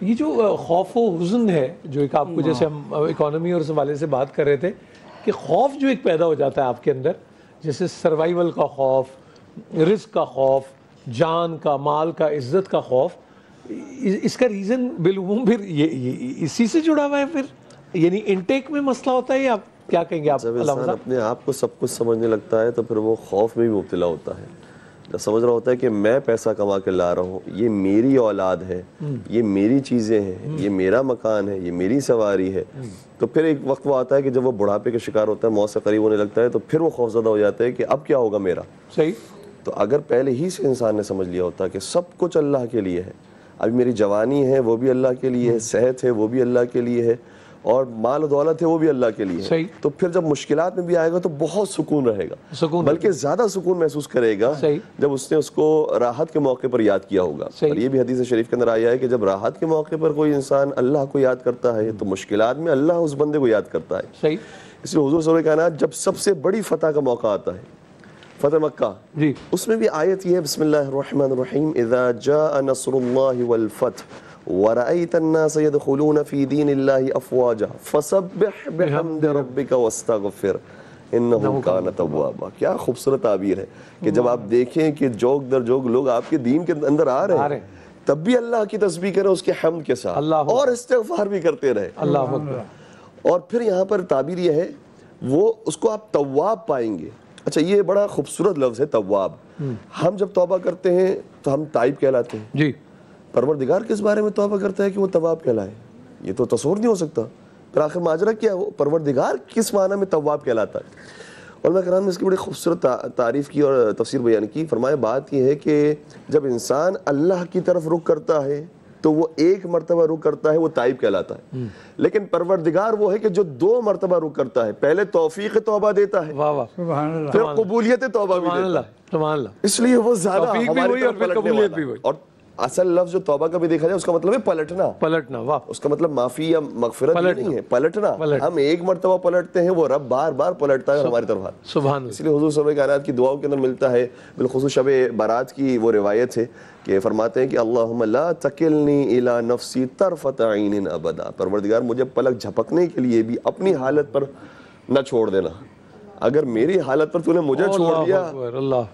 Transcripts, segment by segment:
یہ جو خوف و حزن ہے جو ایک آپ کو, جیسے ہم اکانومی اور اس حوالے سے بات کر رہے تھے کہ خوف جو ایک پیدا ہو جاتا ہے آپ کے اندر, جیسے سروائیول کا خوف, رزق کا خوف, جان کا, مال کا, عزت کا خوف, اس کا ریزن بالعموم پھر یہ اسی سے جڑا ہوا ہے پھر, یعنی انٹیک میں مسئلہ ہوتا ہے, یا آپ کیا کہیں گے آپ؟ جب انسان اپنے آپ کو سب کچھ سمجھنے لگتا ہے تو پھر وہ خوف میں بھی مبتلا ہوتا ہے. جب سمجھ رہا ہوتا ہے کہ میں پیسہ کما کے لا رہا ہوں, یہ میری اولاد ہے, یہ میری چیزیں ہیں, یہ میرا مکان ہے, یہ میری سواری ہے, تو پھر ایک وقت وہ آتا ہے کہ جب وہ بڑھاپے کا شکار ہوتا ہے, موت سے قریب ہونے لگتا ہے, تو پھر وہ خوفزدہ ہو جاتا ہے کہ اب کیا ہوگا میرا. صحیح. تو اگر پہلے ہی سے انسان نے سمجھ لیا ہوتا کہ سب کچھ اللہ کے لیے ہے, ابھی میری جوانی ہے وہ بھی اللہ کے لیے ہے, صحت ہے وہ بھی اللہ کے لیے ہے, اور مال و دولت ہے وہ بھی اللہ کے لیے ہے, تو پھر جب مشکلات میں بھی آئے گا تو بہت سکون رہے گا, بلکہ زیادہ سکون محسوس کرے گا جب اس نے اس کو راحت کے موقع پر یاد کیا ہوگا. اور یہ بھی حدیث شریف کے اندر آیا ہے کہ جب راحت کے موقع پر کوئی انسان اللہ کو یاد کرتا ہے تو مشکلات میں اللہ اس بندے کو یاد کرتا ہے. اس لیے حضور صلی اللہ علیہ وسلم نے کہا جب سب سے بڑی فتح کا موقع آتا ہے, فتح مکہ, اس میں بھی آیت یہ ہے, بسم اللہ الرحمن الرحیم, اذا جاء نصر اللہ والفتح وَرَأَيْتَ النَّاسَ يَدْخُلُونَ فِي دِينِ اللَّهِ أَفْوَاجًا فَسَبِّحْ بِحَمْدِ رَبِّكَ وَاسْتَغْفِرْ إِنَّهُ كَانَ تَوَّابًا. کیا خوبصورت تعبیر ہے کہ جب آپ دیکھیں کہ جوگ در جوگ لوگ آپ کے دین کے اندر آ رہے ہیں, تب بھی اللہ کی تسبیح کریں اس کے حمد کے ساتھ, اور استغفار بھی کرتے رہے. اللہ اکبر. اور پھر یہاں پر تعبیر یہ ہے, وہ اس کو آپ تواب پائیں گے. اچھا, یہ بڑا خوبصورت لفظ ہے تواب. ہم جب توبہ کرتے ہیں تو ہم تائب کہلاتے ہیں جی. پروردگار کس بارے میں توبہ کرتا ہے کہ وہ تواب کہلائے؟ یہ تو تصور نہیں ہو سکتا. پھر آخر ماجرا کیا ہے, وہ پروردگار کس معنی میں تواب کہلاتا ہے؟ علماء کرام نے اس کی بڑی خوبصورت تعریف کی اور تفسیر بیان کی. فرمایا بات یہ ہے کہ جب انسان اللہ کی طرف رخ کرتا ہے تو وہ ایک مرتبہ رخ کرتا ہے, وہ تائب کہلاتا ہے. لیکن پروردگار وہ ہے کہ جو 2 مرتبہ رخ کرتا ہے, پہلے توفیق توبہ دیتا ہے, پھر قبولیت توبہ بھی دیتا ہے. اس لیے وہ زیادہ ہماری طرف پلٹنے والا ہے. اور اصل لفظ جو توبہ کا بھی دیکھا جائے اس کا مطلب ہے پلٹنا. پلٹنا, واہ. اس کا مطلب معافی یا مغفرت نہیں ہے, پلٹنا. ہم ایک مرتبہ پلٹتے ہیں, وہ رب بار بار پلٹتا ہے ہماری طرف. سبحان اللہ. اس لیے حضور صلی اللہ علیہ وسلم کائنات کی دعاؤں کے اندر ملتا ہے, بالخصوص شب برات کی وہ روایت ہے کہ فرماتے ہیں کہ اللہم لا تکلنی الی نفسی طرفۃ عین ابدا, پروردگار مجھے پلک جھپکنے کے لیے بھی اپنی حالت پر نہ چھوڑ دینا. اگر میری حالت پر تو نے مجھے چھوڑ دیا,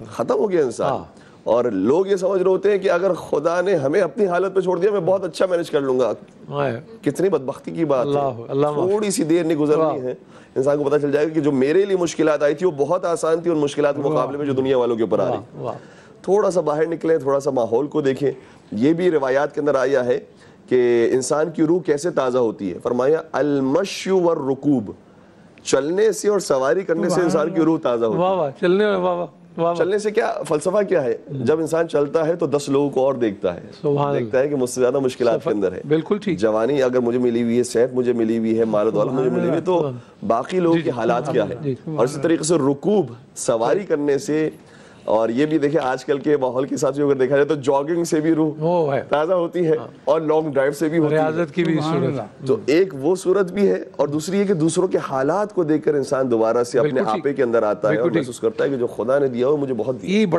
ختم ہو گیا انسان. اور لوگ یہ سمجھ رہے ہوتے ہیں کہ اگر خدا نے ہمیں اپنی حالت پہ چھوڑ دیا میں بہت اچھا مینج کر لوں گا. کتنی بدبختی کی بات ہے. تھوڑی سی دیر نہیں گزرنی ہے, انسان کو پتہ چل جائے گا کہ جو میرے لیے مشکلات آئی تھی وہ بہت آسان تھی ان مشکلات کے مقابلے میں جو دنیا والوں کے اوپر آ رہی. تھوڑا سا باہر نکلیں, تھوڑا سا ماحول کو دیکھیں. یہ بھی روایات کے اندر آیا ہے کہ انسان کی روح کیسے تازہ ہوتی ہے. فرمایا المشی والرکوب, چلنے سے اور سواری کرنے سے انسان کی روح تازہ ہوتی ہے. چلنے سے کیا فلسفہ کیا ہے, جب انسان چلتا ہے تو 10 لوگوں کو اور دیکھتا ہے, دیکھتا ہے کہ مجھ سے زیادہ مشکلات کے اندر ہے. بالکل ٹھیک. جوانی اگر مجھے ملی ہوئی ہے, صحت مجھے ملی ہوئی ہے, مال و دولت مجھے ملی ہوئی ہے, تو باقی لوگوں کے حالات کیا ہے. اور اسی طریقے سے رکوب, سواری کرنے سے, اور یہ بھی دیکھیں آج کل کے ماحول کے حساب سے اگر دیکھا جائے تو جاگنگ سے بھی روح تازہ ہوتی ہے, اور لانگ ڈرائیو سے بھی ہوتی ہے, ریاضت کی بھی صورت. تو ایک وہ صورت بھی ہے, اور دوسری یہ کہ دوسروں کے حالات کو دیکھ کر انسان دوبارہ سے اپنے آپے کے اندر آتا ہے اور محسوس کرتا ہے کہ جو خدا نے دیا ہو مجھے بہت دیا.